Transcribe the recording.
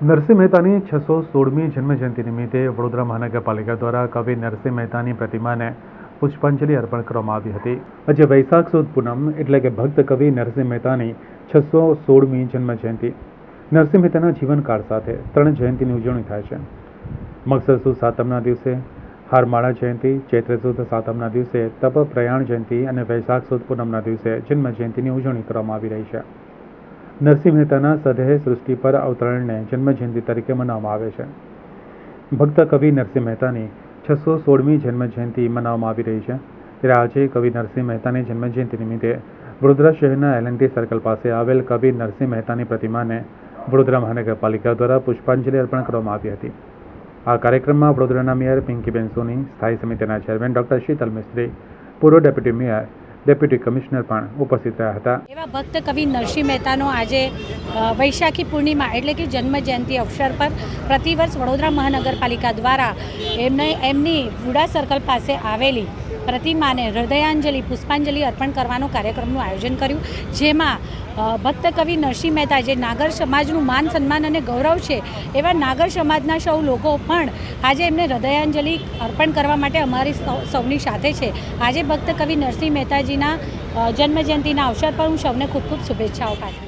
નરસિંહ મહેતાની 616મી જન્મજયંતિ નિમિત્તે વડોદરા મહાનગરપાલિકા દ્વારા કવિ નરસિંહ મહેતાની પ્રતિમાને પુષ્પાંજલિ અર્પણ કરવામાં આવી હતી। આજે વૈશાખ સુદ પૂનમ એટલે કે ભક્ત કવિ નરસિંહ મહેતાની 616મી જન્મજયંતિ। નરસિંહ મહેતાના જીવનકાળ સાથે 3 જયંતિની ઉજવણી થાય છે। મગસર સુદ સાતમના દિવસે હારમાળા જયંતિ, ચૈત્ર સુદ સાતમના દિવસે તપ પ્રયાણ જયંતિ અને વૈશાખ સુદ પૂનમના દિવસે જન્મજયંતિની ઉજવણી કરવામાં આવી રહી છે। નરસિંહ મહેતાના સદેહ સૃષ્ટિ પર અવતરણને જન્મજયંતિ તરીકે મનાવવામાં આવે છે। ભક્ત કવિ નરસિંહ મહેતાની 616મી જન્મજયંતિ મનાવવામાં આવી રહી છે। ત્યારે આજે કવિ નરસિંહ મહેતાની જન્મજયંતિ નિમિત્તે વડોદરા શહેરના LNT સર્કલ પાસે આવેલ કવિ નરસિંહ મહેતાની પ્રતિમાને વડોદરા મહાનગરપાલિકા દ્વારા પુષ્પાંજલિ અર્પણ કરવામાં આવી હતી। આ કાર્યક્રમમાં વડોદરાના મેયર પિંકીબેન સોની, સ્થાયી સમિતિના ચેરમેન ડોક્ટર શીતલ મિસ્ત્રી, પૂર્વ ડેપ્યુટી મેયર, ડેપ્યુટી કમિશનર પણ ઉપસ્થિત રહ્યા હતા। એવા ભક્ત કવિ નરસિંહ મહેતાનો આજે વૈશાખી પૂર્ણિમા એટલે કે જન્મજયંતિ અવસર પર પ્રતિવર્ષ વડોદરા મહાનગરપાલિકા દ્વારા એમની વુડા સર્કલ પાસે આવેલી પ્રતિમાને હૃદયાંજલિ પુષ્પાંજલિ અર્પણ કરવાનો કાર્યક્રમનું આયોજન કર્યું, જેમાં ભક્ત કવિ નરસિંહ મહેતા જે નાગર સમાજનું માન સન્માન અને ગૌરવ છે એવા નાગર સમાજના સૌ લોકો પણ આજે એમને હૃદયાંજલિ અર્પણ કરવા માટે અમારી સૌની સાથે છે। આજે ભક્ત કવિ નરસિંહ મહેતાજીના જન્મજયંતિના અવસર પર હું સૌને ખૂબ ખૂબ શુભેચ્છાઓ પાઠવું।